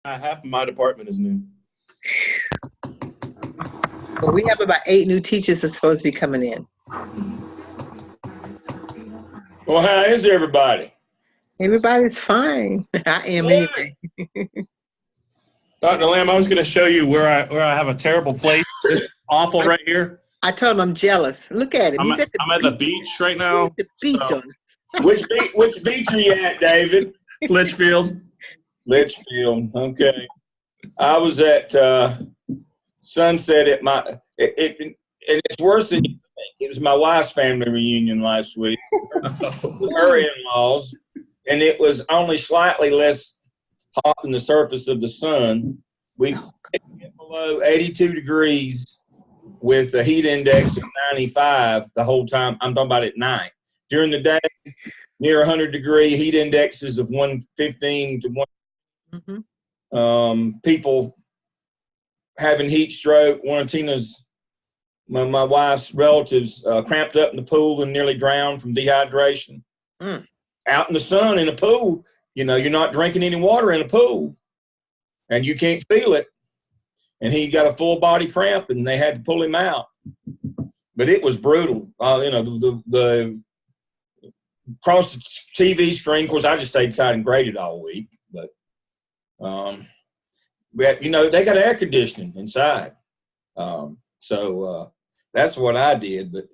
Half of my department is new. Well, we have about 8 new teachers that's supposed to be coming in. Well, how is everybody? Everybody's fine. I am anyway. Dr. Lamb, I was going to show you where I have a terrible place. This is awful right here. I told him I'm jealous. Look at him. I'm at the beach right now. The beach so. on. Which beach are you at, David? Litchfield. Litchfield. Okay. I was at Sunset at and it's worse than you think. It was my wife's family reunion last week. Her in-laws, and it was only slightly less hot than the surface of the sun. We get below 82 degrees with a heat index of 95 the whole time. I'm talking about at night. During the day, near 100-degree heat indexes of 115 to 1. Mm-hmm. People having heat stroke. One of Tina's, my wife's relatives, cramped up in the pool and nearly drowned from dehydration. Out in the sun in a pool, you're not drinking any water in a pool, and you can't feel it. And he got a full body cramp, and they had to pull him out. But it was brutal. The across the TV screen. Of course, I just stayed inside and graded all week. But they got air conditioning inside, so that's what I did. But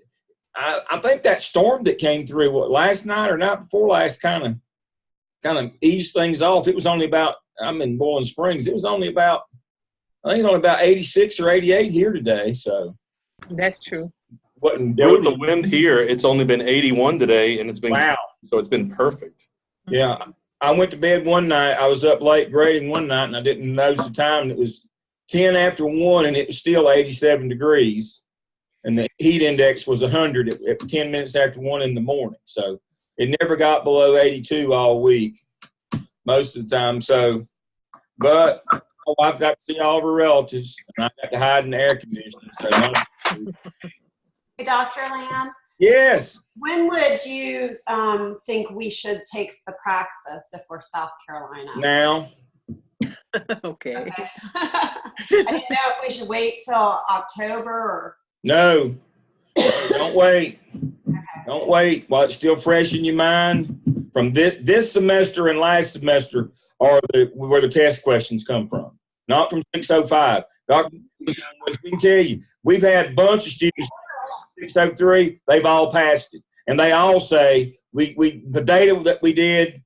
I think that storm that came through last night or night before last kind of eased things off. It was only about, I'm in Boiling Springs. It was only about, I think it's only about 86 or 88 here today. So that's true. With the wind here, it's only been 81 today, and it's been wow. So it's been perfect. Yeah, I went to bed one night. I was up late grading one night, and I didn't notice the time. It was 10 after 1, and it was still 87 degrees, and the heat index was 100 at 10 minutes after 1 in the morning. So it never got below 82 all week, most of the time. So, but I've got to see all of her relatives, and I got to hide in the air conditioning. So Hey, Dr. Lamb. Yes. When would you think we should take the praxis if we're South Carolina? Now. Okay. I didn't know if we should wait till October or. No, don't wait. Okay. Don't wait while it's still fresh in your mind. From this semester and last semester are where the test questions come from, not from 605. Dr. We can tell you, we've had a bunch of students 603, they've all passed it. And they all say, the data that we did,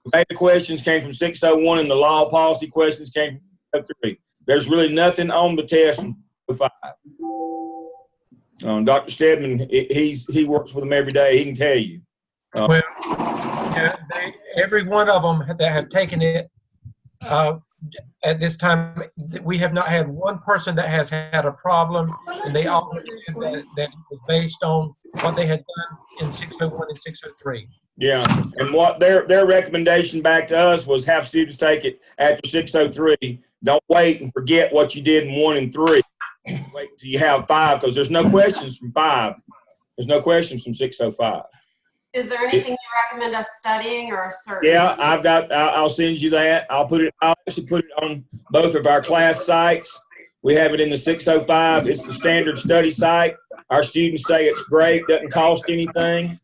the data questions came from 601 and the law policy questions came from 603. There's really nothing on the test from 605. Dr. Stedman, he works with them every day. He can tell you. Well, yeah, every one of them that have taken it at this time, we have not had one person that has had a problem, and they all said that it was based on what they had done in 601 and 603. Yeah, and what their recommendation back to us was have students take it after 603. Don't wait and forget what you did in 1 and 3. Wait until you have 5, because there's no questions from 5. There's no questions from 605. Is there anything you recommend us studying or a certain? Yeah, I'll send you that. I'll actually put it on both of our class sites. We have it in the 605. It's the standard study site. Our students say it's great, doesn't cost anything.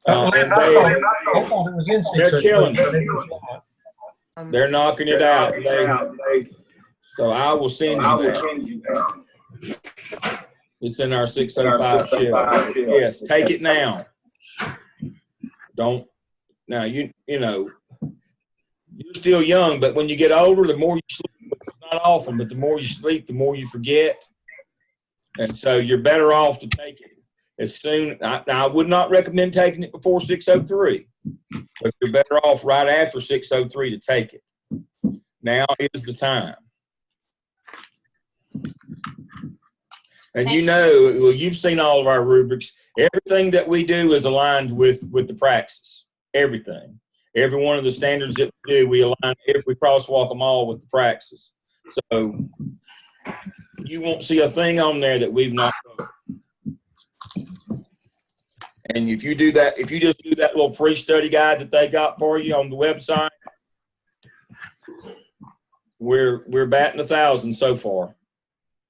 And I thought it was in 603. They're killing it. They're knocking it out. So I will send you that. It's in our 605 shift. Yes, take it now. Don't now. You're still young, but when you get older, the more you sleep. It's not often, but the more you sleep, the more you forget, and so you're better off to take it as soon. Now, I would not recommend taking it before 603, but you're better off right after 603 to take it. Now is the time. And you've seen all of our rubrics. Everything that we do is aligned with the praxis. Everything. Every one of the standards that we do, we align, if we crosswalk them all with the praxis. So you won't see a thing on there that we've not covered. And if you do that, if you just do that little free study guide that they got for you on the website, we're batting 1,000 so far.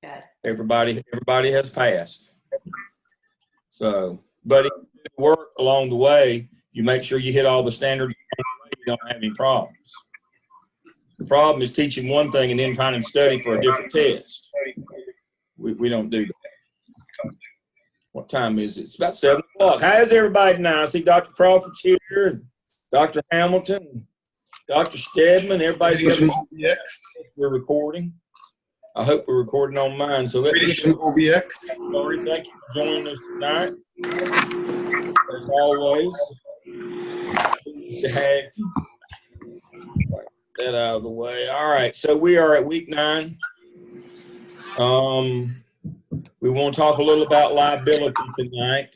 Good. Everybody has passed. So, but if you work along the way, you make sure you hit all the standards. You don't have any problems. The problem is teaching one thing and then trying to study for a different test. We don't do that. What time is it? It's about 7 o'clock. How's everybody now? I see Dr. Crawford's here, and Dr. Hamilton, Dr. Stedman. Everybody's got OBX. We're recording. I hope we're recording on mine. So let me OBX. Sorry, thank you for joining us tonight. As always, to have you. That out of the way. All right, so we are at week 9. We want to talk a little about liability tonight.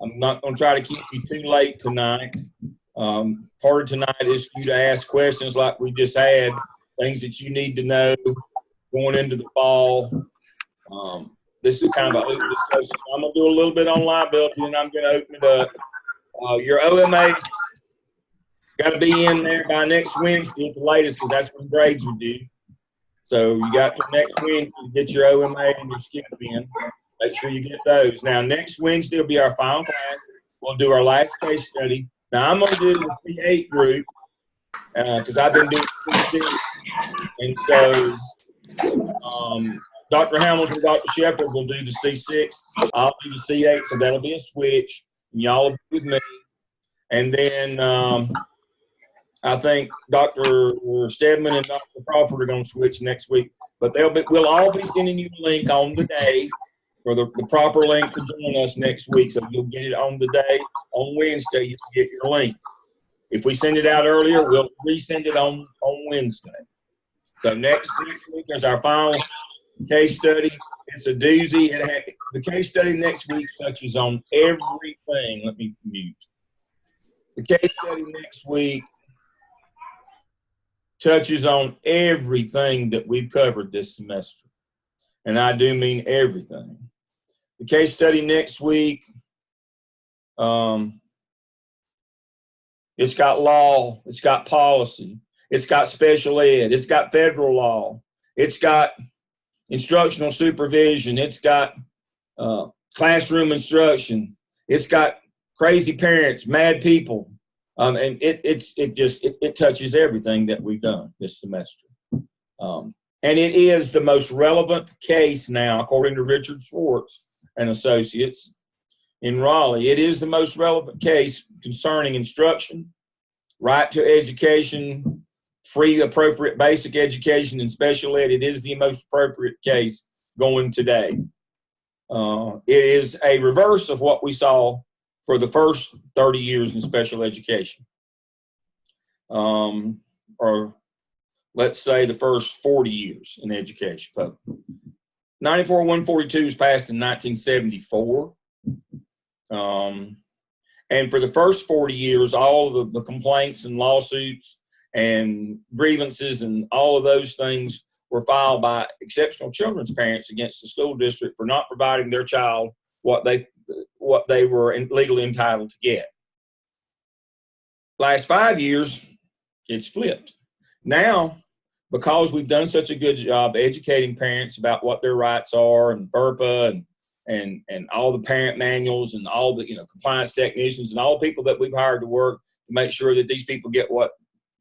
I'm not going to try to keep you too late tonight. Part of tonight is for you to ask questions like we just had, things that you need to know going into the fall. This is kind of an open discussion, so I'm going to do a little bit on liability, and I'm going to open it up. Your OMA's got to be in there by next Wednesday at the latest, because that's when grades are due. So you got to next Wednesday to get your OMA and your skip in. Make sure you get those. Now, next Wednesday will be our final class. We'll do our last case study. Now, I'm going to do the C8 group because I've been doing C6. And so Dr. Hamilton and Dr. Shepard will do the C6. I'll do the C8, so that'll be a switch. And y'all will be with me. And then I think Dr. Stedman and Dr. Crawford are going to switch next week. But we'll all be sending you a link on the day for the proper link to join us next week. So you'll get it on the day. On Wednesday, you'll get your link. If we send it out earlier, we'll resend it on Wednesday. So next week is our final case study. It's a doozy. The case study next week touches on everything. Let me mute. The case study next week touches on everything that we've covered this semester. And I do mean everything. The case study next week, it's got law, it's got policy, it's got special ed, it's got federal law, it's got instructional supervision, it's got classroom instruction, it's got crazy parents, mad people, and it touches everything that we've done this semester. And it is the most relevant case now, according to Richard Schwartz and Associates in Raleigh. It is the most relevant case concerning instruction, right to education, free, appropriate basic education, and special ed. It is the most appropriate case going today. It is a reverse of what we saw for the first 30 years in special education. Or let's say the first 40 years in education. 94-142 was passed in 1974. And for the first 40 years, all of the complaints and lawsuits and grievances and all of those things were filed by exceptional children's parents against the school district for not providing their child what they were legally entitled to get. Last 5 years, it's flipped. Now, because we've done such a good job educating parents about what their rights are, and FERPA and all the parent manuals and all the compliance technicians and all the people that we've hired to work to make sure that these people get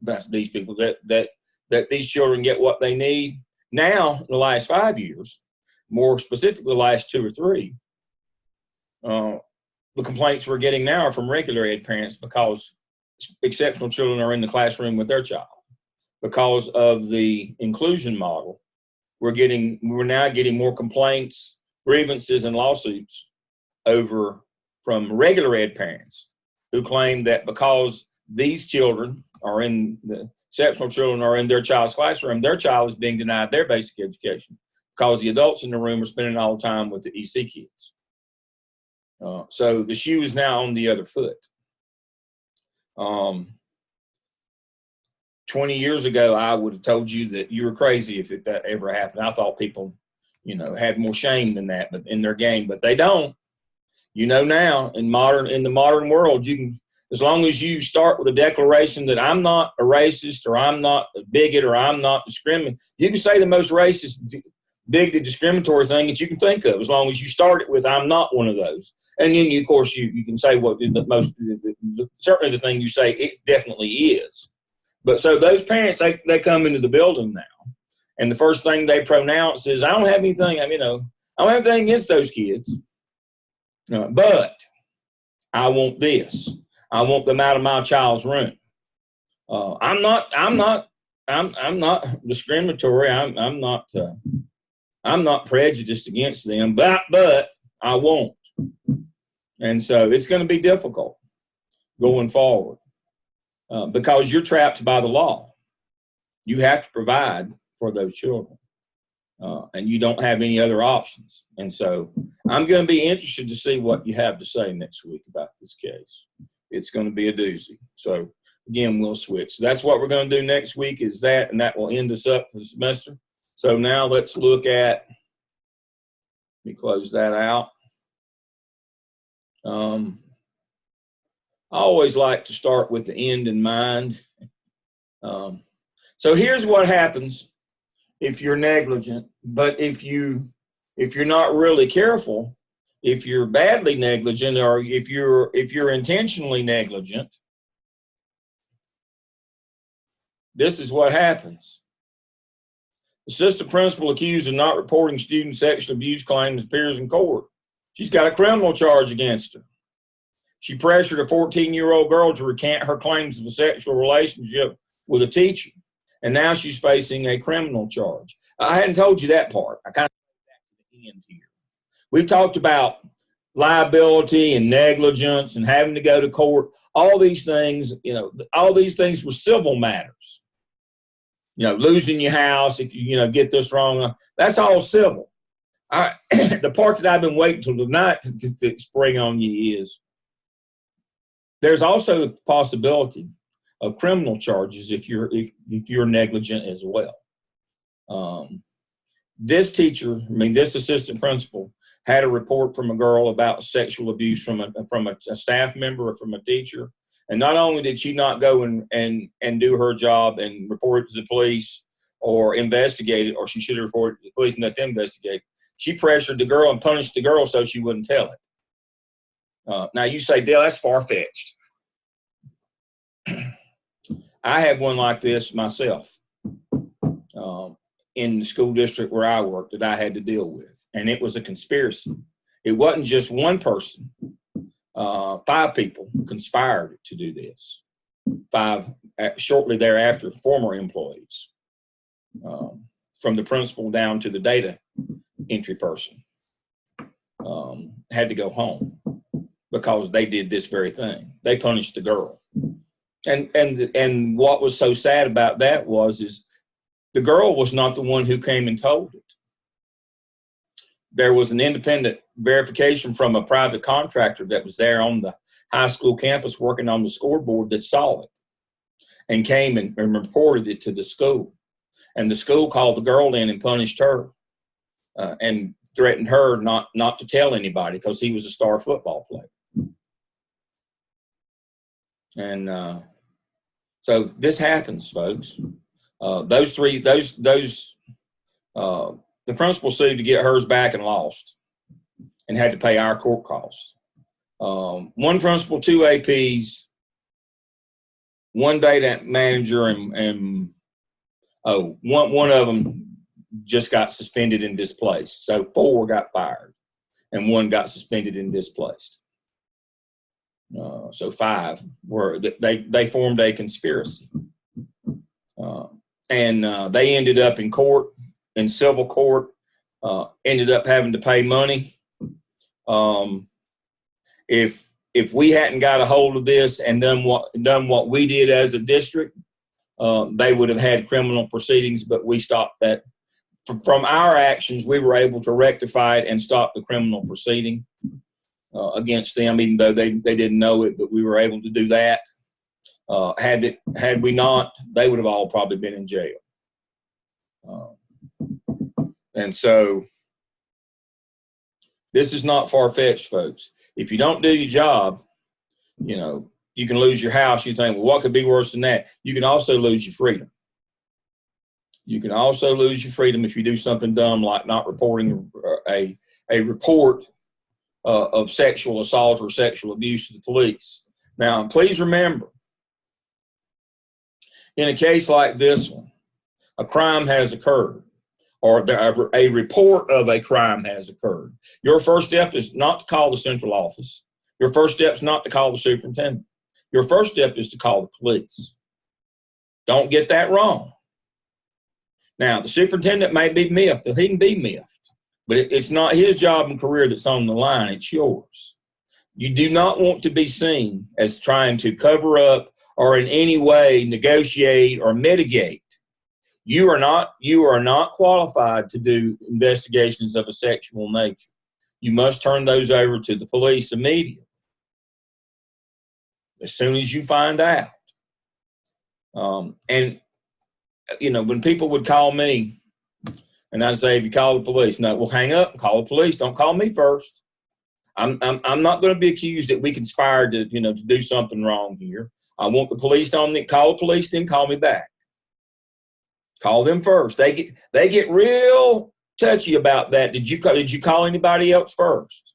that these children get what they need. Now, in the last 5 years, more specifically the last 2 or 3, the complaints we're getting now are from regular ed parents because exceptional children are in the classroom with their child. Because of the inclusion model, we're now getting more complaints, grievances, and lawsuits from regular ed parents who claim that because these children the exceptional children are in their child's classroom, their child is being denied their basic education because the adults in the room are spending all the time with the EC kids. So the shoe is now on the other foot. 20 years ago, I would have told you that you were crazy if that ever happened. I thought people, had more shame than that, but in their game, but they don't. Now in the modern world, as long as you start with a declaration that I'm not a racist or I'm not a bigot or I'm not discriminating. You can say the most racist, bigoted, discriminatory thing that you can think of, as long as you start it with I'm not one of those. And then, of course, you can say what certainly the thing you say, it definitely is. But so those parents, they come into the building now, and the first thing they pronounce is, I don't have anything, I don't have anything against those kids, but I want this. I want them out of my child's room. I'm not discriminatory. I'm not prejudiced against them, but I won't. And so it's going to be difficult going forward because you're trapped by the law. You have to provide for those children, and you don't have any other options. And so I'm going to be interested to see what you have to say next week about this case. It's going to be a doozy. So again, we'll switch. So that's what we're going to do next week is that, and that will end us up for the semester. So now let's look at, let me close that out. I always like to start with the end in mind. So here's what happens if you're negligent, but if you're not really careful, if you're badly negligent, or if you're intentionally negligent, this is what happens. Assistant principal accused of not reporting student sexual abuse claims appears in court. She's got a criminal charge against her. She pressured a 14-year-old girl to recant her claims of a sexual relationship with a teacher, and now she's facing a criminal charge. I hadn't told you that part. I kind of back to the end here. We've talked about liability and negligence and having to go to court. All these things, all these things were civil matters. Losing your house if you get this wrong. That's all civil. The part that I've been waiting till tonight to spring on you is there's also the possibility of criminal charges if you're negligent as well. This teacher, this assistant principal, had a report from a girl about sexual abuse from a staff member or from a teacher. And not only did she not go and do her job and report it to the police or investigate it, or she should have reported it to the police and let them investigate, she pressured the girl and punished the girl so she wouldn't tell it. Now you say, Dale, that's far-fetched. I had one like this myself in the school district where I worked that I had to deal with, and it was a conspiracy. It wasn't just one person. 5 people conspired to do this. 5 shortly thereafter, former employees, from the principal down to the data entry person, had to go home because they did this very thing. They punished the girl. And what was so sad about that is the girl was not the one who came and told it. There was an independent verification from a private contractor that was there on the high school campus working on the scoreboard that saw it and came and reported it to the school. And the school called the girl in and punished her and threatened her not to tell anybody because he was a star football player. And so this happens, folks. The principal sued to get hers back and lost and had to pay our court costs. 1 principal, 2 APs, 1 data manager, and one of them just got suspended and displaced. So 4 got fired and 1 got suspended and displaced. So 5 they formed a conspiracy. And they ended up in court, in civil court, ended up having to pay money. If we hadn't got a hold of this and done what we did as a district, they would have had criminal proceedings, but we stopped that. From our actions, we were able to rectify it and stop the criminal proceeding against them, even though they didn't know it, but we were able to do that. Had we not, they would have all probably been in jail. And so this is not far-fetched, folks. If you don't do your job, you can lose your house. You think, well, what could be worse than that? You can also lose your freedom. You can also lose your freedom if you do something dumb like not reporting a report of sexual assault or sexual abuse to the police. Now, please remember, in a case like this one, a crime has occurred, or a report of a crime has occurred. Your first step is not to call the central office. Your first step is not to call the superintendent. Your first step is to call the police. Don't get that wrong. Now, the superintendent may be miffed. He can be miffed, but it's not his job and career that's on the line. It's yours. You do not want to be seen as trying to cover up or in any way negotiate or mitigate. You are not qualified to do investigations of a sexual nature. You must turn those over to the police immediately, as soon as you find out. And you know, when people would call me, and I'd say, "If you call the police," no, well, hang up and call the police. Don't call me first. I'm not going to be accused that we conspired to, to do something wrong here. I want the police on the call the police, then call me back. Call them first. They get real touchy about that. Did you call anybody else first?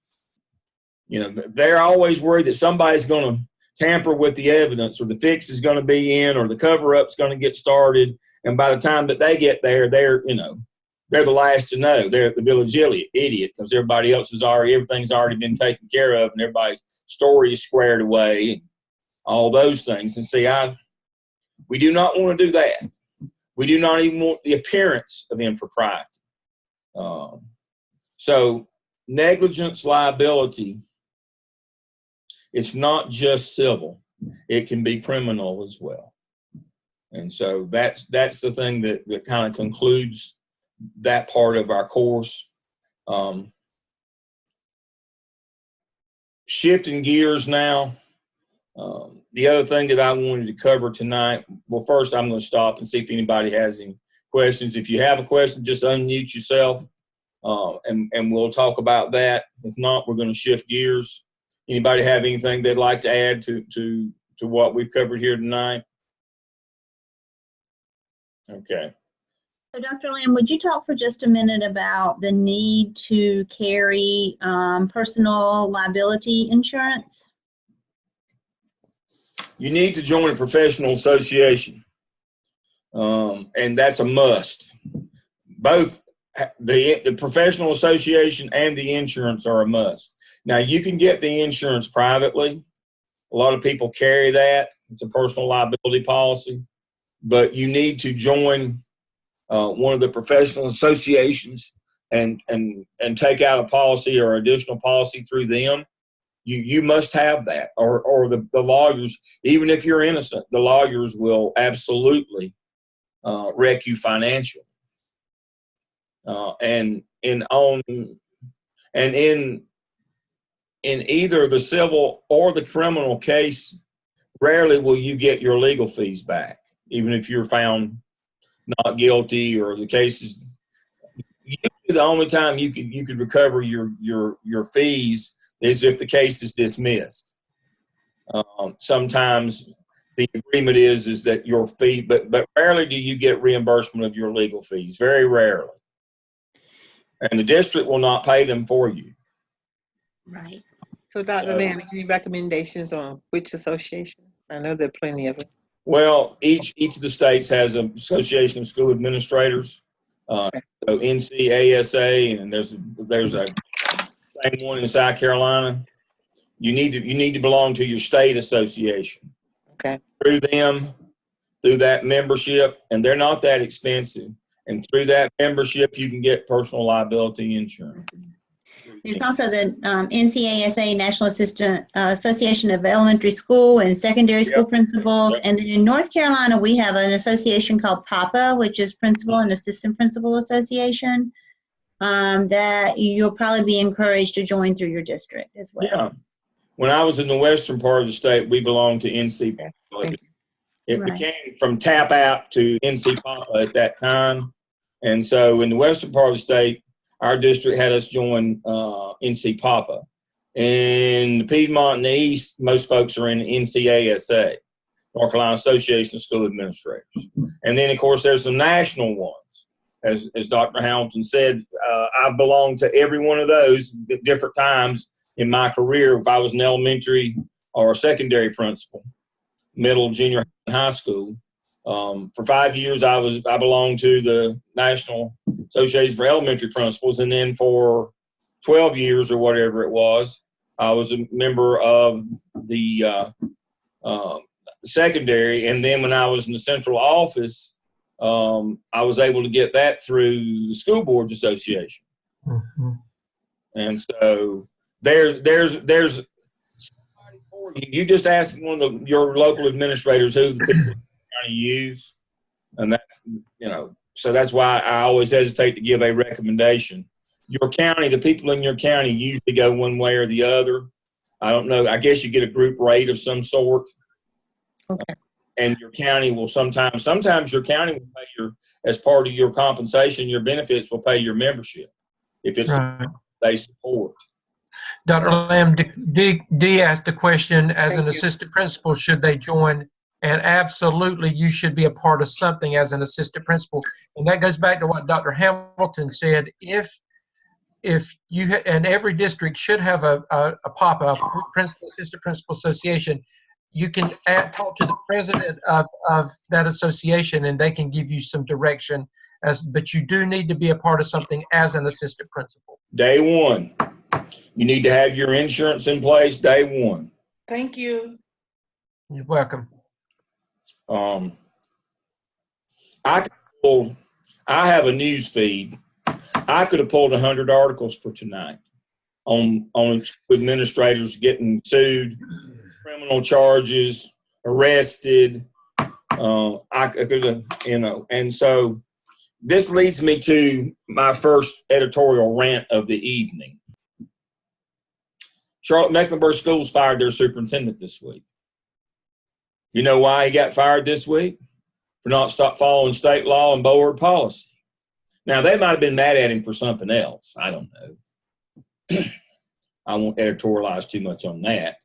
They're always worried that somebody's going to tamper with the evidence, or the fix is going to be in, or the cover-up's going to get started. And by the time that they get there, they're the last to know. They're the village idiot, because everything's already been taken care of, and everybody's story is squared away, and all those things. And see, we do not want to do that. We do not even want the appearance of impropriety. So negligence liability, it's not just civil. It can be criminal as well. And so that's the thing that kind of concludes that part of our course. Shifting gears now, the other thing that I wanted to cover tonight, well, first I'm going to stop and see if anybody has any questions. If you have a question, just unmute yourself, and we'll talk about that. If not, we're going to shift gears. Anybody have anything they'd like to add to what we've covered here tonight? Okay. So Dr. Lamb, would you talk for just a minute about the need to carry personal liability insurance? You need to join a professional association, and that's a must. Both the professional association and the insurance are a must. Now, you can get the insurance privately. A lot of people carry that. It's a personal liability policy. But you need to join one of the professional associations and take out a policy or additional policy through them. You must have that, or the lawyers, even if you're innocent, the lawyers will absolutely wreck you financially. And in either the civil or the criminal case, rarely will you get your legal fees back, even if you're found not guilty, or the case is usually the only time you could recover your fees is if the case is dismissed. Sometimes the agreement is that your fee, but rarely do you get reimbursement of your legal fees. Very rarely, and the district will not pay them for you. Right. So, Dr. Lamb, any recommendations on which association? I know there are plenty of them. Well, each of the states has an association of school administrators. So NCASA, and there's a same one in South Carolina. You need to belong to your state association. Okay. Through that membership, and they're not that expensive. And through that membership, you can get personal liability insurance. There's also the NCASA, National Association of Elementary School and Secondary School Principals. Yep. And then in North Carolina, we have an association called PAPA, which is Principal and Assistant Principal Association, that you'll probably be encouraged to join through your district as well. Yeah. When I was in the western part of the state, we belonged to NC. It Right. became from TAP app to NC PAPA at that time. And so in the western part of the state, our district had us join NC PAPA. In the Piedmont and the East, most folks are in NCASA, North Carolina Association of School Administrators. And then, of course, there's some national ones. As Dr. Hamilton said, I've belonged to every one of those at different times in my career. If I was an elementary or secondary principal, middle, junior, and high school. For 5 years, I belonged to the National Association for Elementary Principals, and then for 12 years or whatever it was, I was a member of the secondary. And then when I was in the central office, I was able to get that through the School Boards Association. Mm-hmm. And so there's somebody for you. You just ask one of your local administrators who the people to use, and that, so that's why I always hesitate to give a recommendation. Your county, the people in your county usually go one way or the other. I don't know. I guess you get a group rate of some sort. Okay. And your county will sometimes your county will pay as part of your compensation, your benefits will pay your membership if it's Right. they support. Dr. Lamb, D asked the question, as Thank an you. assistant principal, should they join? And absolutely, you should be a part of something as an assistant principal. And that goes back to what Dr. Hamilton said. If you and every district should have a PAPA, a Principal Assistant Principal Association, you can talk to the president of that association, and they can give you some direction. But you do need to be a part of something as an assistant principal. Day one, you need to have your insurance in place. Day one. Thank you. You're welcome. I have a news feed. I could have pulled 100 articles for tonight on administrators getting sued, criminal charges, arrested. I could have, and so this leads me to my first editorial rant of the evening. Charlotte-Mecklenburg Schools fired their superintendent this week. You know why he got fired this week? For not following state law and board policy. Now, they might have been mad at him for something else. I don't know. I won't editorialize too much on that.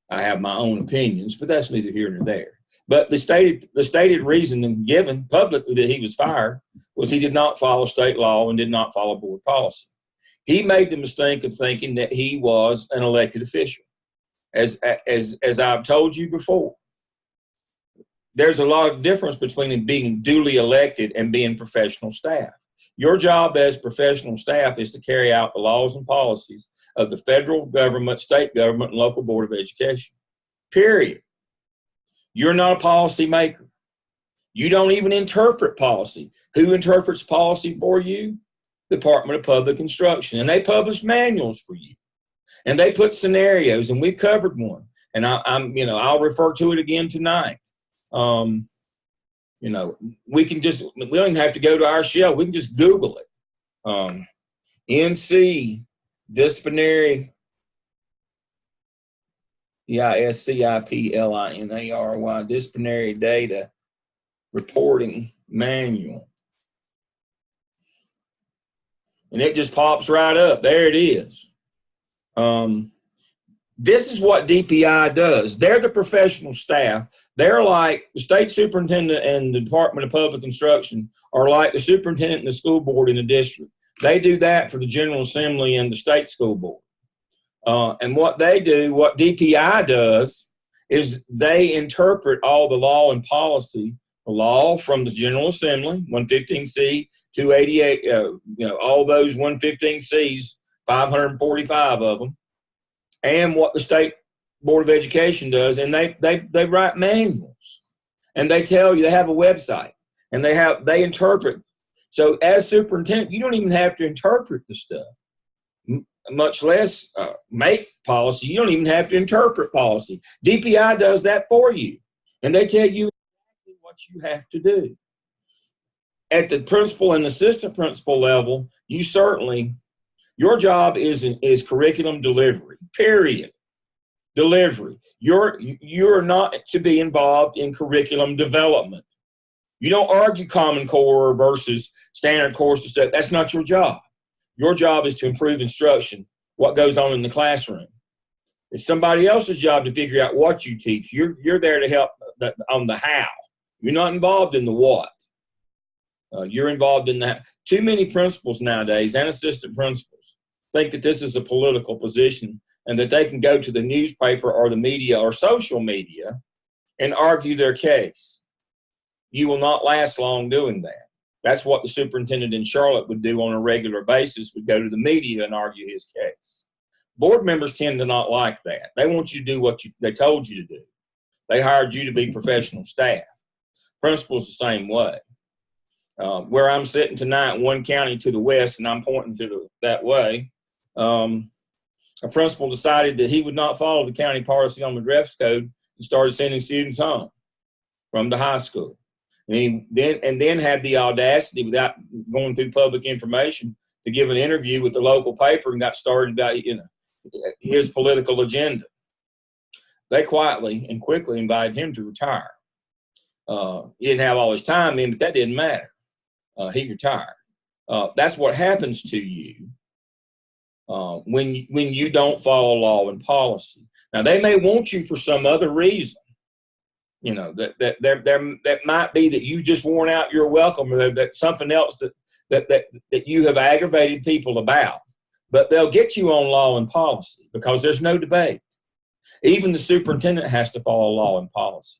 I have my own opinions, but that's neither here nor there. But the stated reason given publicly that he was fired was he did not follow state law and did not follow board policy. He made the mistake of thinking that he was an elected official. As I've told you before, there's a lot of difference between being duly elected and being professional staff. Your job as professional staff is to carry out the laws and policies of the federal government, state government, and local board of education. Period. You're not a policy maker. You don't even interpret policy. Who interprets policy for you? Department of Public Instruction. And they publish manuals for you. And they put scenarios, and we've covered one. And I'll refer to it again tonight. We don't even have to go to our show. We can just Google it. NC disciplinary, DISCIPLINARY, disciplinary data reporting manual. And it just pops right up. There it is. This is what DPI does. They're the professional staff. They're like the state superintendent and the Department of Public Instruction are like the superintendent and the school board in the district. They do that for the General Assembly and the state school board. And what they do, what DPI does, is they interpret all the law and policy, the law from the General Assembly, 115C, 288, all those 115Cs, 545 of them, and what the state board of education does, and they write manuals, and they tell you, they have a website, and they interpret. So as superintendent, you don't even have to interpret the stuff, much less make policy. You don't even have to interpret policy. DPI does that for you, and they tell you exactly what you have to do. At the principal and assistant principal level, your job is curriculum delivery, period. Delivery. You're not to be involved in curriculum development. You don't argue Common Core versus standard course and stuff. That's not your job. Your job is to improve instruction, what goes on in the classroom. It's somebody else's job to figure out what you teach. You're there to help on the how. You're not involved in the what. You're involved in that. Too many principals nowadays and assistant principals think that this is a political position and that they can go to the newspaper or the media or social media and argue their case. You will not last long doing that. That's what the superintendent in Charlotte would do on a regular basis, would go to the media and argue his case. Board members tend to not like that. They want you to do what they told you to do. They hired you to be professional staff. Principals the same way. Where I'm sitting tonight, one county to the west, and I'm pointing to that way, a principal decided that he would not follow the county policy on the dress code and started sending students home from the high school. And then had the audacity, without going through public information, to give an interview with the local paper and got started about his political agenda. They quietly and quickly invited him to retire. He didn't have all his time in, but that didn't matter. He retired. That's what happens to you when you don't follow law and policy. Now, they may want you for some other reason. That might be that you just worn out your welcome, or that something else that you have aggravated people about. But they'll get you on law and policy because there's no debate. Even the superintendent has to follow law and policy.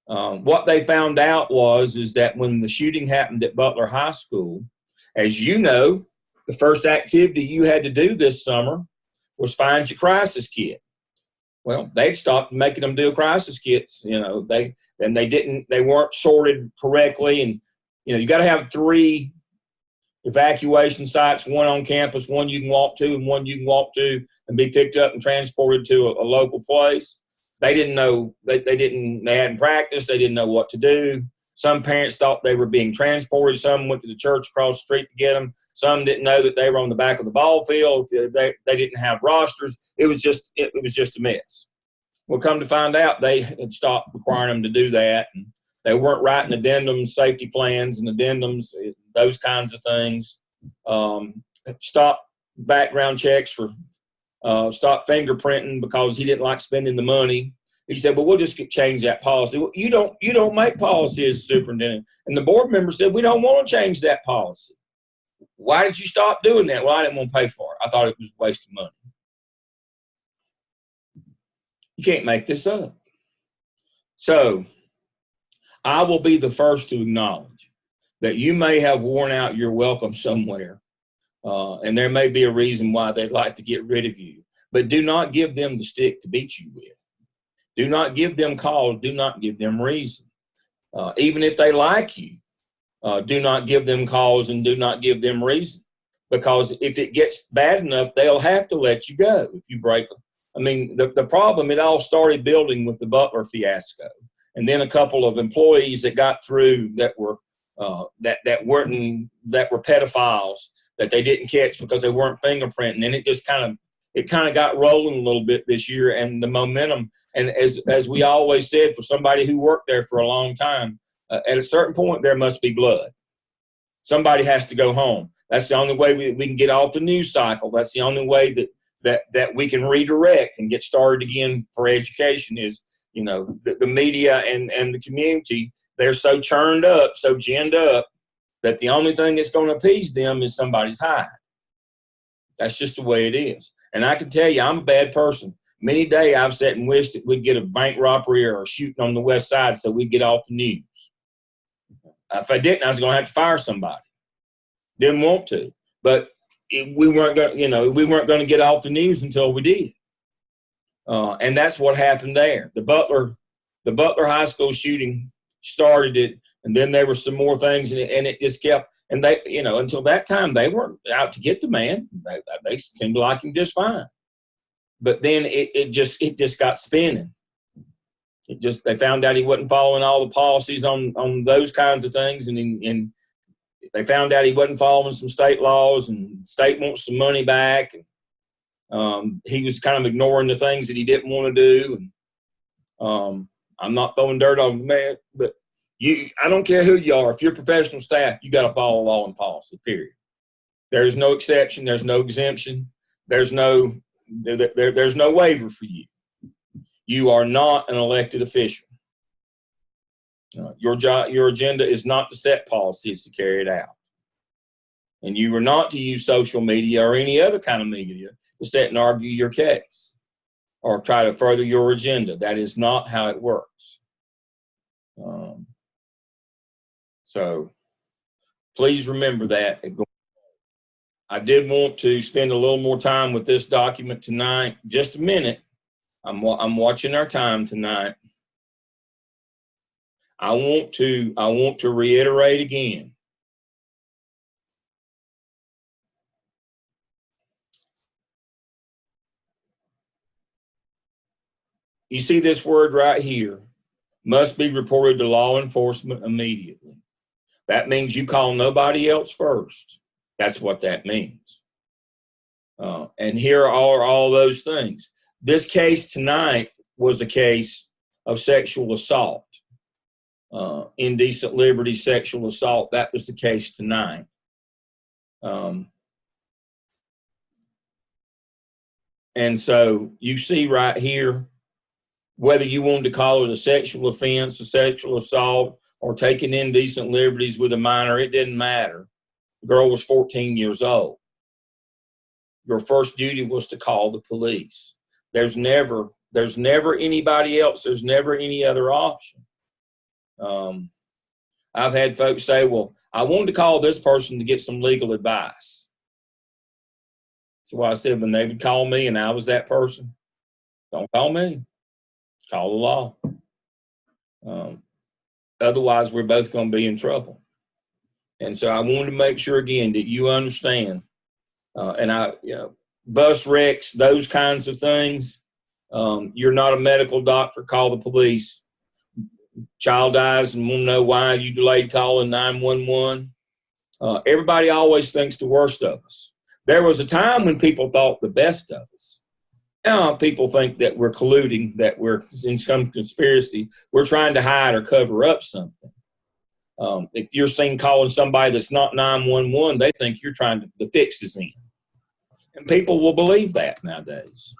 What they found out is that when the shooting happened at Butler High School, as you know, the first activity you had to do this summer was find your crisis kit. Well, they'd stopped making them do crisis kits. They weren't sorted correctly. And, you got to have 3 evacuation sites, one on campus, one you can walk to, and one you can walk to and be picked up and transported to a local place. They didn't know, they hadn't practiced. They didn't know what to do. Some parents thought they were being transported. Some went to the church across the street to get them. Some didn't know that they were on the back of the ball field. They didn't have rosters. It was just a mess. Well, come to find out, they had stopped requiring them to do that. And they weren't writing addendums, safety plans and addendums, those kinds of things. Stopped background checks stopped fingerprinting because he didn't like spending the money. He said, well, we'll just change that policy. Well, you don't make policy as a superintendent. And the board member said, we don't want to change that policy. Why did you stop doing that? Well, I didn't want to pay for it. I thought it was a waste of money. You can't make this up. So I will be the first to acknowledge that you may have worn out your welcome somewhere, and there may be a reason why they'd like to get rid of you. But do not give them the stick to beat you with. Do not give them cause. Do not give them reason. Even if they like you, do not give them cause and do not give them reason. Because if it gets bad enough, they'll have to let you go if you break them. I mean, the problem, it all started building with the Butler fiasco. And then a couple of employees that got through that were pedophiles that they didn't catch because they weren't fingerprinting. And it just kind of got rolling a little bit this year, and the momentum. And as we always said, for somebody who worked there for a long time, at a certain point, there must be blood. Somebody has to go home. That's the only way we can get off the news cycle. That's the only way that we can redirect and get started again for education is, the media and the community, they're so churned up, so ginned up, that the only thing that's going to appease them is somebody's hide. That's just the way it is. And I can tell you, I'm a bad person. Many days I've sat and wished that we'd get a bank robbery or a shooting on the west side so we'd get off the news. If I didn't, I was going to have to fire somebody. Didn't want to. But we weren't going to get off the news until we did. And that's what happened there. The Butler High School shooting started it, and then there were some more things, and it just kept. And they, until that time, they weren't out to get the man. They seemed to like him just fine. But then it just got spinning. They found out he wasn't following all the policies on those kinds of things, and they found out he wasn't following some state laws, and the state wants some money back. And he was kind of ignoring the things that he didn't want to do. And I'm not throwing dirt on the man, but I don't care who you are. If you're professional staff, you got to follow law and policy, period. There's no exception. There's no exemption. There's no there's no waiver for you. You are not an elected official. Your agenda is not to set policy, it's to carry it out. And you are not to use social media or any other kind of media to sit and argue your case or try to further your agenda. That is not how it works. So please remember that. I did want to spend a little more time with this document tonight. Just a minute. I'm watching our time tonight. I want to reiterate again. You see this word right here, must be reported to law enforcement immediately. That means you call nobody else first. That's what that means. And here are all those things. This case tonight was a case of sexual assault, indecent liberty, sexual assault. That was the case tonight. And so you see right here, whether you wanted to call it a sexual offense, a sexual assault, or taking indecent liberties with a minor, it didn't matter. The girl was 14 years old. Your first duty was to call the police. There's never anybody else. There's never any other option. I've had folks say, well, I wanted to call this person to get some legal advice. So I said, when they would call me and I was that person, don't call me. Call the law. Otherwise, we're both going to be in trouble. And so I wanted to make sure, again, that you understand. Bus wrecks, those kinds of things, you're not a medical doctor, call the police. Child dies and want to know why you delayed calling 911. Everybody always thinks the worst of us. There was a time when people thought the best of us. Now people think that we're colluding, that we're in some conspiracy. We're trying to hide or cover up something. If you're seen calling somebody that's not 911, they think you're trying to, the fix is in. And people will believe that nowadays.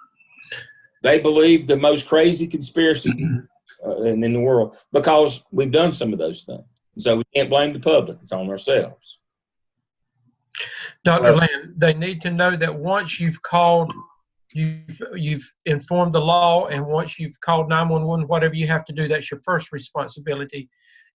They believe the most crazy conspiracy in the world because we've done some of those things. So we can't blame the public. It's on ourselves. Dr. Land, they need to know that once you've called, you've informed the law, and once you've called 911, whatever you have to do, that's your first responsibility.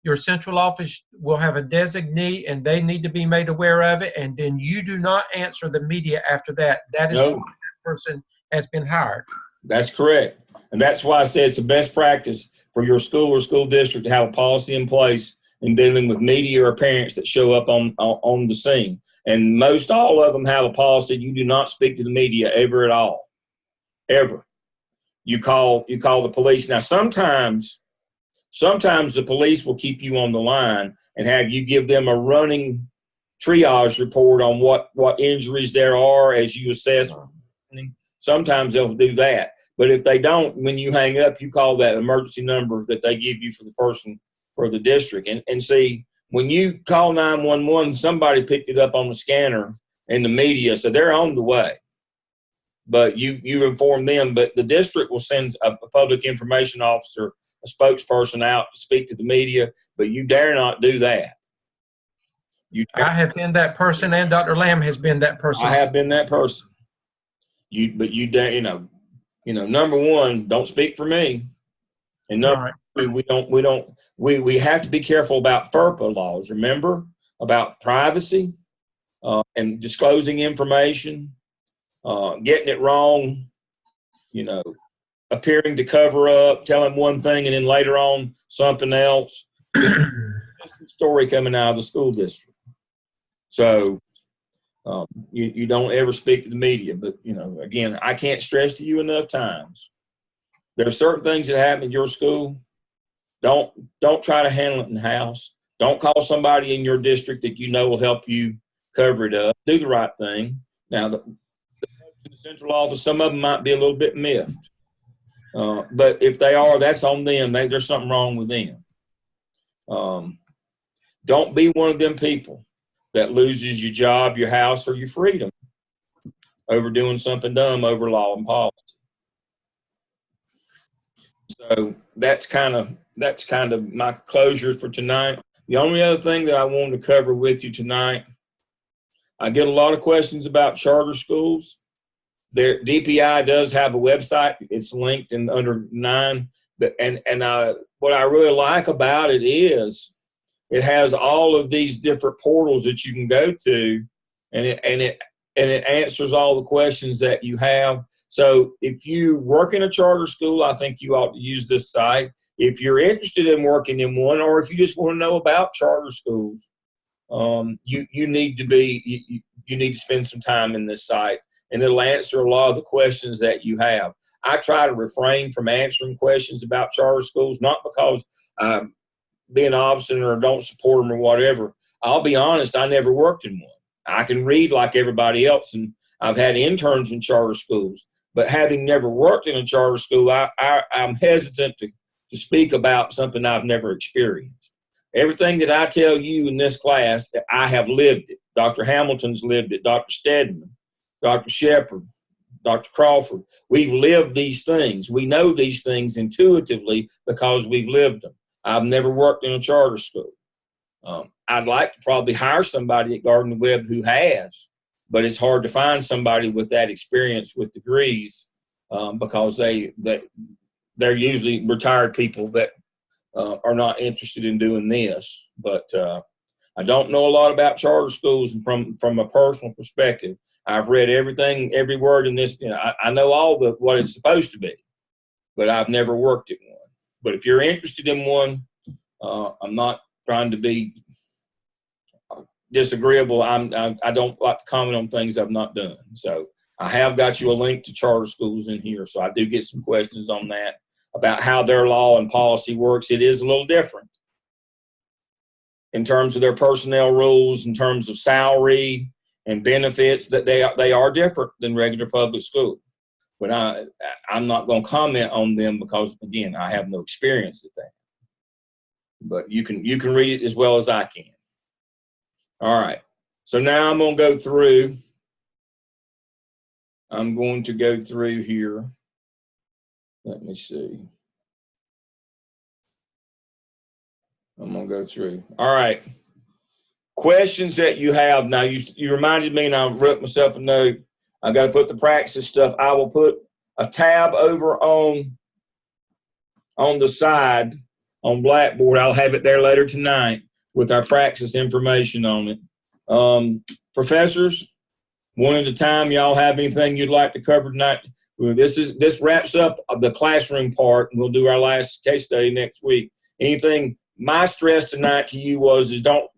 Your central office will have a designee, and they need to be made aware of it, and then you do not answer the media after that. That is why that person has been hired. That's correct. And that's why I said it's the best practice for your school or school district to have a policy in place in dealing with media or parents that show up on the scene. And most all of them have a policy. You do not speak to the media ever at all. Ever. You call the police. Now, sometimes the police will keep you on the line and have you give them a running triage report on what injuries there are as you assess. Sometimes they'll do that. But if they don't, when you hang up, you call that emergency number that they give you for the person, for the district. And see, when you call 911, somebody picked it up on the scanner in the media, so they're on the way. But you inform them, but the district will send a public information officer, a spokesperson out to speak to the media, but you dare not do that. I have been that person, and Dr. Lamb has been that person. I have been that person. But you dare, number one, don't speak for me. And number two, we have to be careful about FERPA laws, remember? About privacy and disclosing information, getting it wrong, appearing to cover up, telling one thing and then later on something else. That's the story coming out of the school district. So you don't ever speak to the media. But, again, I can't stress to you enough times. There are certain things that happen in your school. Don't try to handle it in the house. Don't call somebody in your district that will help you cover it up. Do the right thing. Now, the central office, some of them might be a little bit miffed. But if they are, that's on them. There's something wrong with them. Don't be one of them people that loses your job, your house, or your freedom over doing something dumb over law and policy. So that's kind of my closure for tonight. The only other thing that I wanted to cover with you tonight, I get a lot of questions about charter schools. Their DPI does have a website. It's linked in under 9. And what I really like about it is it has all of these different portals that you can go to, and it answers all the questions that you have. So if you work in a charter school, I think you ought to use this site. If you're interested in working in one, or if you just want to know about charter schools, you need to spend some time in this site, and it'll answer a lot of the questions that you have. I try to refrain from answering questions about charter schools, not because I'm being obstinate or don't support them or whatever. I'll be honest, I never worked in one. I can read like everybody else, and I've had interns in charter schools. But having never worked in a charter school, I'm hesitant to speak about something I've never experienced. Everything that I tell you in this class, I have lived it. Dr. Hamilton's lived it. Dr. Stedman, Dr. Shepard, Dr. Crawford. We've lived these things. We know these things intuitively because we've lived them. I've never worked in a charter school. I'd like to probably hire somebody at Gardner Webb who has, but it's hard to find somebody with that experience with degrees because they're usually retired people that are not interested in doing this. But I don't know a lot about charter schools from a personal perspective. I've read everything, every word in this. I know all what it's supposed to be, but I've never worked at one. But if you're interested in one, I'm not trying to be disagreeable. I don't like to comment on things I've not done. So I have got you a link to charter schools in here. So I do get some questions on that about how their law and policy works. It is a little different in terms of their personnel rules, in terms of salary and benefits, that they are different than regular public school. But I'm not going to comment on them because, again, I have no experience at that. But you can read it as well as I can. All right. So now I'm going to go through. I'm going to go through here. Let me see. I'm going to go through. All right. Questions that you have. Now, you reminded me, and I wrote myself a note. I got to put the praxis stuff. I will put a tab over on the side on Blackboard. I'll have it there later tonight with our praxis information on it. Professors, one at a time, y'all have anything you'd like to cover tonight? This wraps up the classroom part, and we'll do our last case study next week. Anything? My stress tonight to you is don't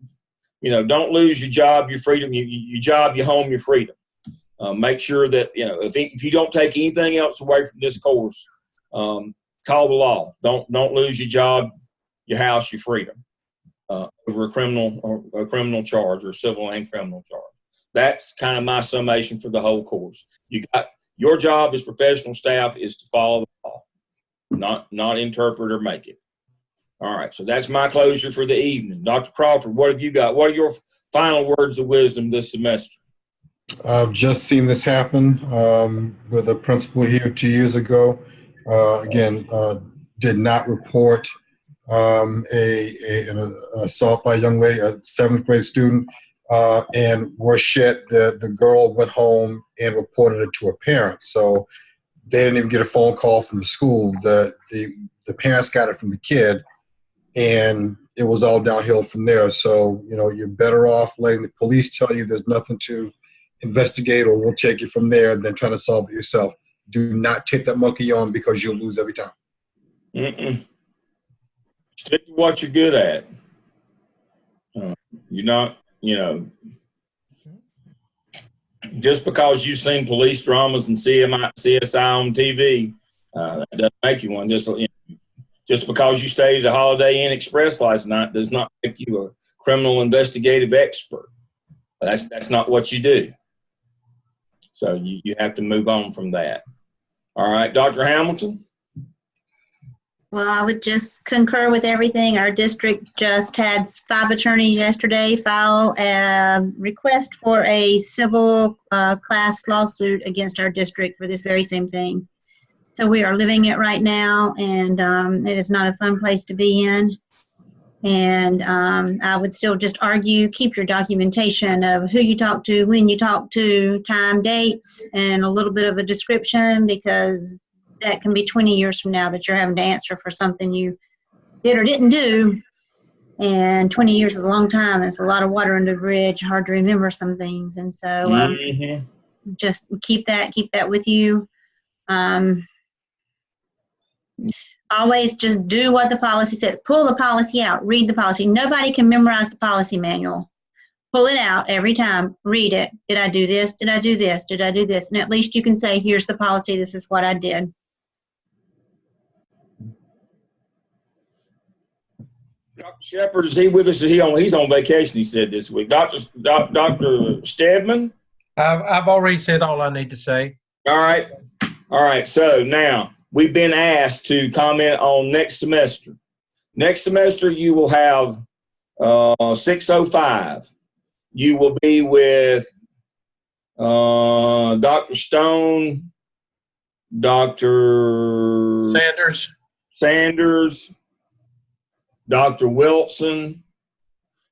lose your job, your freedom, your job, your home, your freedom. Make sure that, if you don't take anything else away from this course, call the law. Don't lose your job, your house, your freedom over a criminal charge or civil and criminal charge. That's kind of my summation for the whole course. Your job as professional staff is to follow the law, not interpret or make it. All right, so that's my closure for the evening. Dr. Crawford, what have you got? What are your final words of wisdom this semester? I've just seen this happen with a principal here 2 years ago. Did not report an assault by a young lady, a 7th grade student, and worse yet, the girl went home and reported it to her parents. So they didn't even get a phone call from the school. The parents got it from the kid, and it was all downhill from there. So, you're better off letting the police tell you there's nothing to investigate or we'll take it from there than trying to solve it yourself. Do not take that monkey on because you'll lose every time. Stick to what you're good at. You're not, just because you've seen police dramas and CSI on TV, that doesn't make you one. Just because you stayed at a Holiday Inn Express last night does not make you a criminal investigative expert. That's not what you do. So you have to move on from that. All right, Dr. Hamilton? Well, I would just concur with everything. Our district just had 5 attorneys yesterday file a request for a civil class lawsuit against our district for this very same thing. So we are living it right now, and it is not a fun place to be in. And I would still just argue, keep your documentation of who you talk to, when you talk to, time, dates, and a little bit of a description, because that can be 20 years from now that you're having to answer for something you did or didn't do. And 20 years is a long time. It's a lot of water under the bridge, hard to remember some things. And so just keep that with you. Always just do what the policy says. Pull the policy out. Read the policy. Nobody can memorize the policy manual. Pull it out every time. Read it. Did I do this? Did I do this? Did I do this? And at least you can say, here's the policy. This is what I did. Dr. Shepard, is he with us? He's on vacation, he said this week. Dr. Stedman? I've already said all I need to say. All right. So now we've been asked to comment on next semester. Next semester, you will have 605. You will be with Dr. Stone, Dr. Sanders, Dr. Wilson,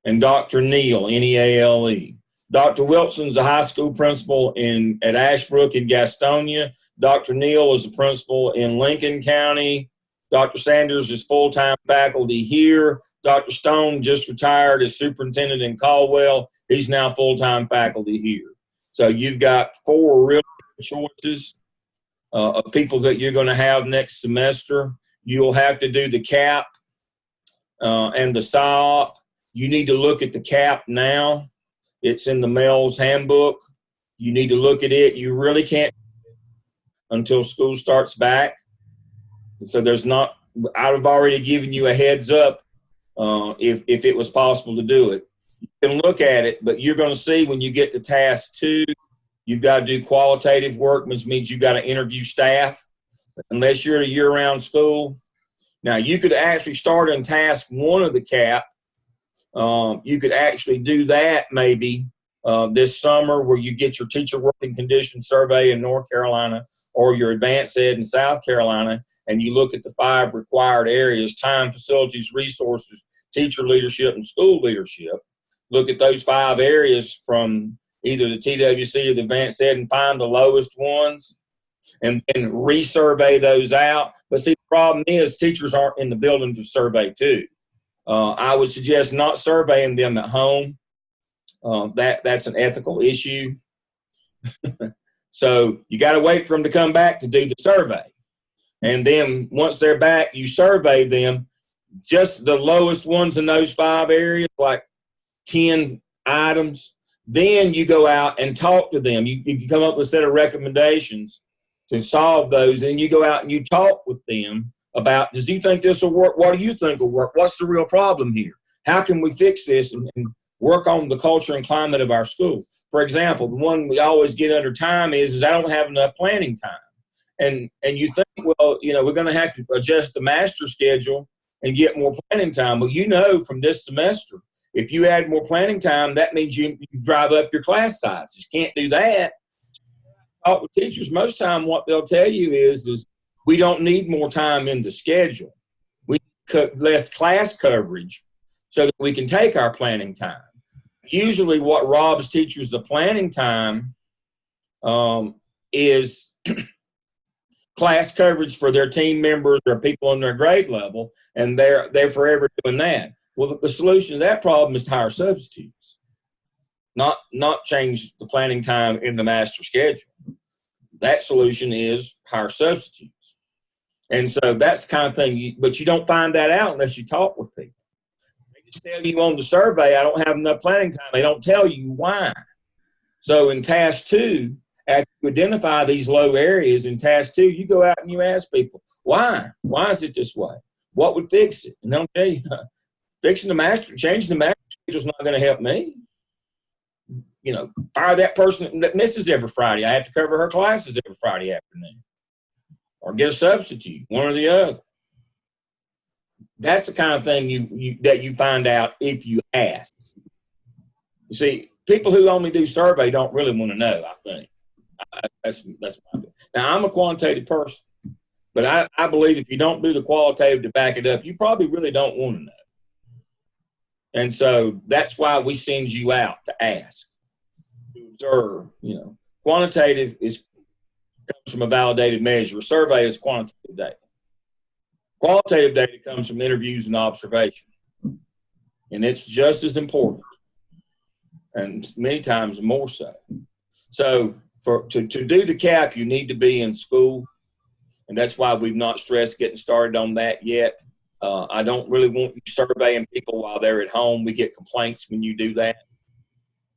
and Dr. Neal, N-E-A-L-E. Dr. Wilson's a high school principal at Ashbrook in Gastonia. Dr. Neal is a principal in Lincoln County. Dr. Sanders is full-time faculty here. Dr. Stone just retired as superintendent in Caldwell. He's now full-time faculty here. So you've got 4 real choices of people that you're going to have next semester. You'll have to do the CAP and the PSYOP. You need to look at the CAP now. It's in the MELS handbook. You need to look at it. You really can't until school starts back. So I've already given you a heads up if it was possible to do it. You can look at it, but you're going to see when you get to task 2, you've got to do qualitative work, which means you've got to interview staff unless you're at a year-round school. Now, you could actually start in task 1 of the CAP. You could actually do that maybe this summer, where you get your teacher working condition survey in North Carolina or your advanced ed in South Carolina, and you look at the 5 required areas: time, facilities, resources, teacher leadership, and school leadership. Look at those 5 areas from either the TWC or the advanced ed and find the lowest ones and resurvey those out. But see, the problem is teachers aren't in the building to survey too. I would suggest not surveying them at home. That's an ethical issue. So you got to wait for them to come back to do the survey. And then once they're back, you survey them, just the lowest ones in those 5 areas, like 10 items. Then you go out and talk to them. You come up with a set of recommendations to solve those. And you go out and you talk with them about, does he think this will work? What do you think will work? What's the real problem here? How can we fix this and work on the culture and climate of our school? For example, the one we always get under time is I don't have enough planning time. And you think, well, we're going to have to adjust the master schedule and get more planning time. Well, from this semester, if you add more planning time, that means you drive up your class sizes. You can't do that. Talk with teachers, most time what they'll tell you is we don't need more time in the schedule. We need less class coverage so that we can take our planning time. Usually what robs teachers the planning time is class coverage for their team members or people in their grade level, and they're forever doing that. Well, the solution to that problem is to hire substitutes, not change the planning time in the master schedule. That solution is hire substitutes. And so that's the kind of thing, but you don't find that out unless you talk with people. They just tell you on the survey, I don't have enough planning time. They don't tell you why. So in task 2, after you identify these low areas in task 2, you go out and you ask people, why? Why is it this way? What would fix it? And they'll tell you, changing the master schedule is not going to help me. Fire that person that misses every Friday. I have to cover her classes every Friday afternoon. Or get a substitute, one or the other. That's the kind of thing that you find out if you ask. You see, people who only do survey don't really want to know, I think. That's what I do. Now, I'm a quantitative person, but I believe if you don't do the qualitative to back it up, you probably really don't want to know. And so that's why we send you out to ask, to observe. Quantitative comes from a validated measure. A survey is quantitative data. Qualitative data comes from interviews and observation, and it's just as important, and many times more so. So to do the CAP, you need to be in school, and that's why we've not stressed getting started on that yet. I don't really want you surveying people while they're at home. We get complaints when you do that,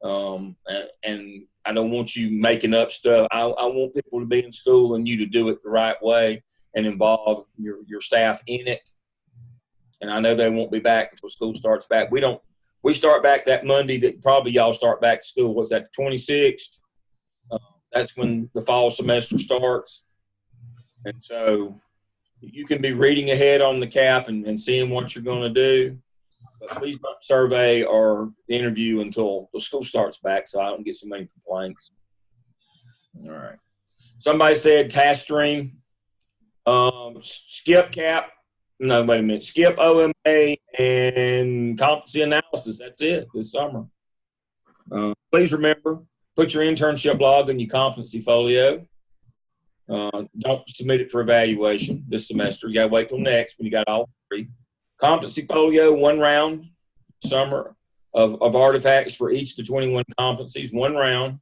and I don't want you making up stuff. I want people to be in school and you to do it the right way and involve your staff in it. And I know they won't be back until school starts back. We start back that Monday that probably y'all start back to school. What's that, the 26th? That's when the fall semester starts. And so you can be reading ahead on the CAP and seeing what you're going to do. But please don't survey or interview until the school starts back so I don't get so many complaints. All right. Somebody said task stream. Skip CAP. No, wait a minute. Skip OMA and competency analysis. That's it this summer. Please remember, put your internship log in your competency folio. Don't submit it for evaluation this semester. You got to wait till next when you got all three. Competency folio, 1 round summer of artifacts for each of the 21 competencies. 1 round,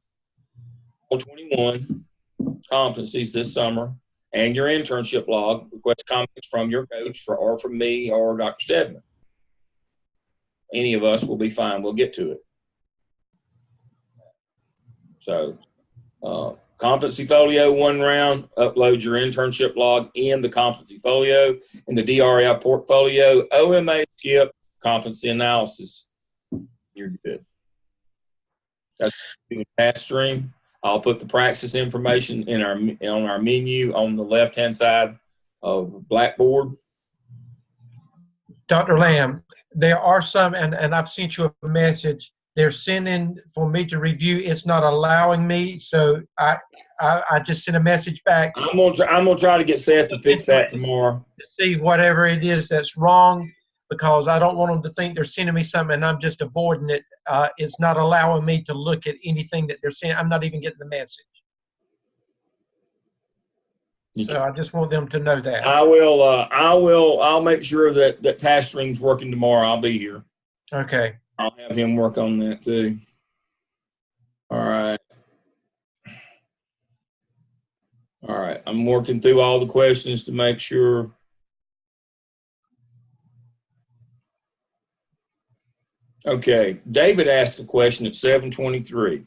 all 21 competencies this summer. And your internship log, request comments from your coach or from me or Dr. Stedman. Any of us will be fine. We'll get to it. So, competency folio, 1 round, upload your internship log in the competency folio, in the DRI portfolio, OMA, skip, competency analysis. You're good. That's the task stream. I'll put the praxis information on our menu on the left-hand side of Blackboard. Dr. Lamb, there are some, and I've sent you a message. They're sending for me to review. It's not allowing me, so I just sent a message back. I'm gonna try to get Seth to fix that tomorrow. To see whatever it is that's wrong, because I don't want them to think they're sending me something and I'm just avoiding it. It's not allowing me to look at anything that they're sending. I'm not even getting the message. So I just want them to know that. I'll make sure that task stream's working tomorrow. I'll be here. Okay. I'll have him work on that too. All right. All right. I'm working through all the questions to make sure. Okay. David asked a question at 7:23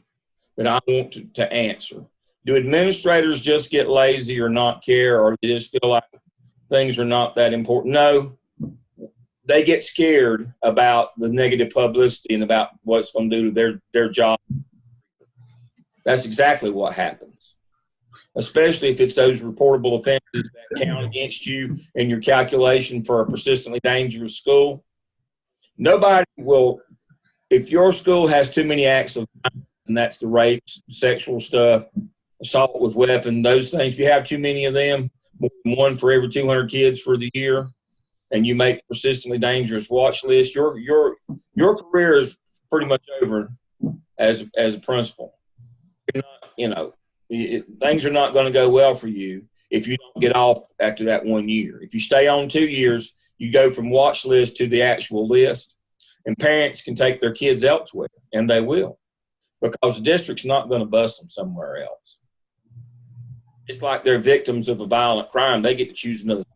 that I want to answer. Do administrators just get lazy or not care, or they just feel like things are not that important? No. They get scared about the negative publicity and about what it's going to do to their job. That's exactly what happens, especially if it's those reportable offenses that count against you in your calculation for a persistently dangerous school. Nobody will, if your school has too many acts of violence, and that's the rape, sexual stuff, assault with weapon, those things, if you have too many of them, more than 1 for every 200 kids for the year, and you make persistently dangerous watch list, your career is pretty much over as a principal. You're not, things are not going to go well for you if you don't get off after that 1 year. If you stay on 2 years, you go from watch list to the actual list, and parents can take their kids elsewhere, and they will, because the district's not going to bus them somewhere else. It's like they're victims of a violent crime. They get to choose another school.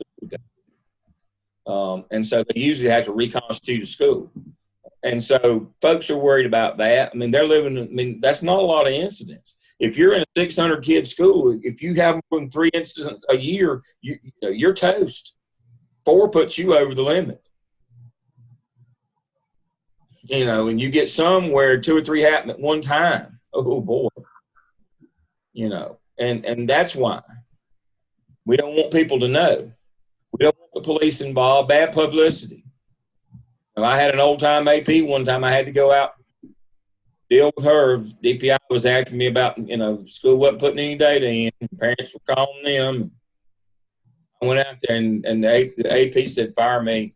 And so they usually have to reconstitute a school. And so folks are worried about that. I mean, that's not a lot of incidents. If you're in a 600-kid school, if you have more than 3 incidents a year, you're toast. 4 puts you over the limit. And you get some where 2 or 3 happen at one time. Oh, boy. And that's why we don't want people to know. We don't want the police involved. Bad publicity. I had an old-time AP one time. I had to go out, deal with her. DPI was asking me about, school wasn't putting any data in. Parents were calling them. I went out there, and the AP said, fire me.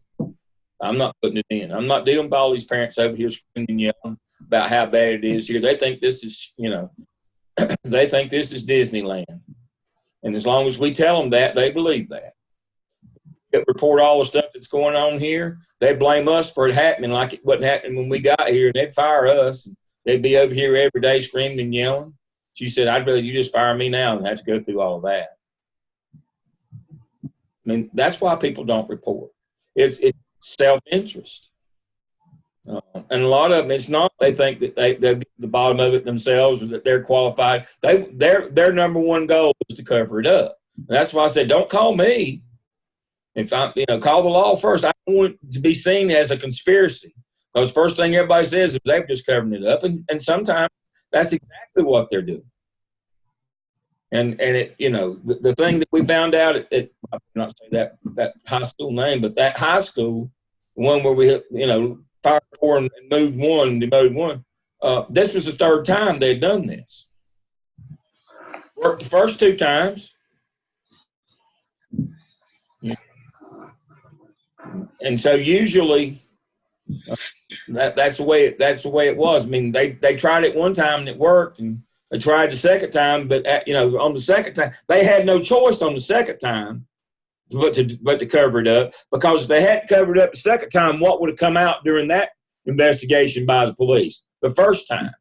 I'm not putting it in. I'm not dealing with all these parents over here screaming and yelling about how bad it is here. They think this is, they think this is Disneyland. And as long as we tell them that, they believe that. They report all the stuff that's going on here. They blame us for it happening like it wasn't happening when we got here. And they'd fire us. They'd be over here every day screaming and yelling. She said, I'd rather you just fire me now than have to go through all of that. I mean, that's why people don't report. It's self-interest. And a lot of them, it's not they think that they're the bottom of it themselves or that they're qualified. Their number one goal is to cover it up. And that's why I said, don't call me. If I, call the law first. I don't want it to be seen as a conspiracy. Because first thing everybody says is they're just covering it up. And sometimes that's exactly what they're doing. And it, the thing that we found out I will not say that high school name, but that high school, the one where we, fired four and moved one, demoted one, this was the third time they'd done this. Worked the first two times. And so usually that's the way it was. I mean, they tried it one time and it worked, and they tried the second time, but on the second time they had no choice on the second time but to cover it up, because if they hadn't covered it up the second time, what would have come out during that investigation by the police the first time?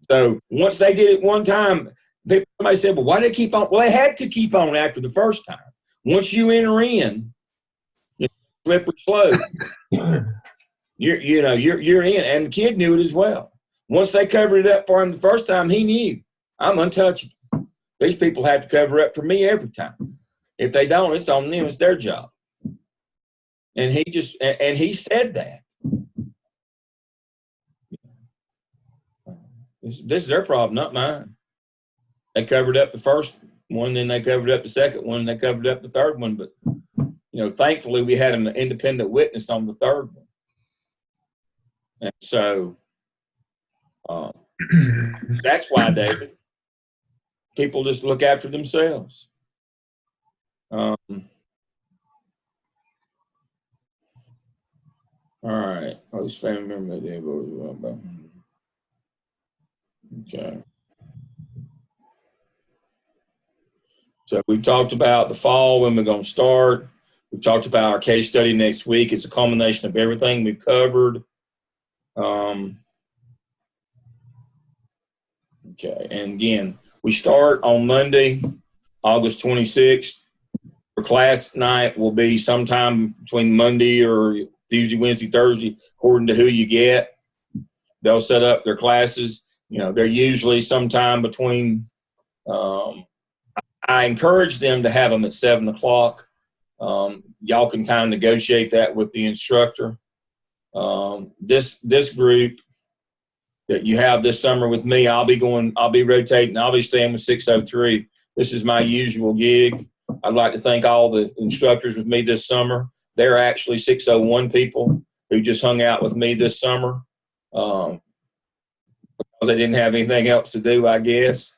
So once they did it one time, somebody said, well, why did they keep on? Well, they had to keep on after the first time. Once you enter in, slippery slope. You're in, and the kid knew it as well. Once they covered it up for him the first time, he knew, I'm untouchable. These people have to cover up for me every time. If they don't, it's on them. It's their job. And he said that. This is their problem, not mine. They covered up the first one, then they covered up the second one, and they covered up the third one. But thankfully, we had an independent witness on the third one. And so that's why, David, people just look after themselves. All right. Host family member. Okay. So we've talked about the fall, when we're going to start. We've talked about our case study next week. It's a culmination of everything we've covered. Okay, and again, we start on Monday, August 26th. For class night will be sometime between Monday or Tuesday, Wednesday, Thursday, according to who you get. They'll set up their classes. They're usually sometime between, I encourage them to have them at 7 o'clock. Y'all can kind of negotiate that with the instructor. This group that you have this summer with me, I'll be rotating. I'll be staying with 603. This is my usual gig. I'd like to thank all the instructors with me this summer. They're actually 601 people who just hung out with me this summer because they didn't have anything else to do, I guess.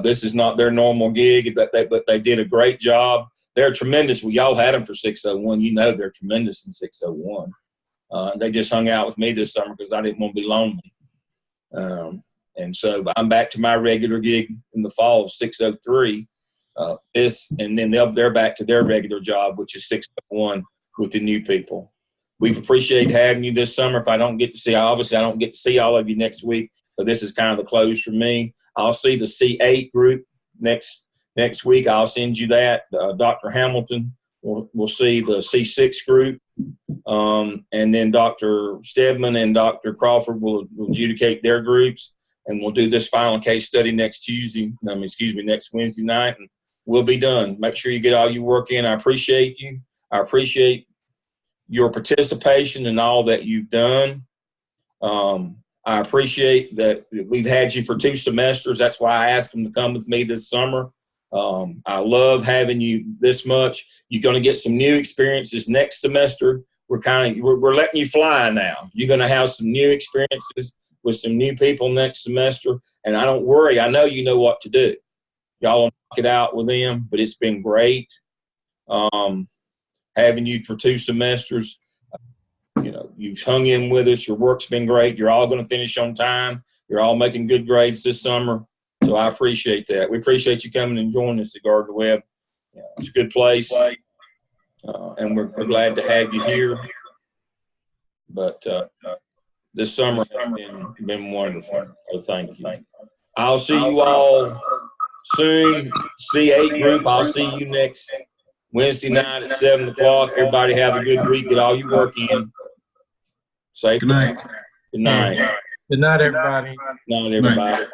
This is not their normal gig, but they did a great job. They're tremendous. Well, y'all had them for 601. They're tremendous in 601. They just hung out with me this summer because I didn't want to be lonely. And so I'm back to my regular gig in the fall of 603. And then they're back to their regular job, which is 601 with the new people. We've appreciated having you this summer. If I don't get to see, obviously I don't get to see all of you next week, so this is kind of the close for me. I'll see the C8 group next week. I'll send you that. Dr. Hamilton will see the C6 group. And then Dr. Stedman and Dr. Crawford will adjudicate their groups. And we'll do this final case study next Wednesday night. And we'll be done. Make sure you get all your work in. I appreciate you. I appreciate your participation in all that you've done. I appreciate that we've had you for 2 semesters. That's why I asked them to come with me this summer. I love having you this much. You're going to get some new experiences next semester. We're letting you fly now. You're going to have some new experiences with some new people next semester. And I don't worry. I know you know what to do. Y'all will knock it out with them, but it's been great having you for 2 semesters. You've hung in with us. Your work's been great. You're all going to finish on time. You're all making good grades this summer. So I appreciate that. We appreciate you coming and joining us at Gardner Webb. It's a good place, and we're glad to have you here. But this summer has been wonderful. So thank you. I'll see you all soon. C8 group, I'll see you next Wednesday night at 7 o'clock. Everybody have a good week. Get all your work in. Safe. Good night. Good night. Good night, everybody. Good night, everybody.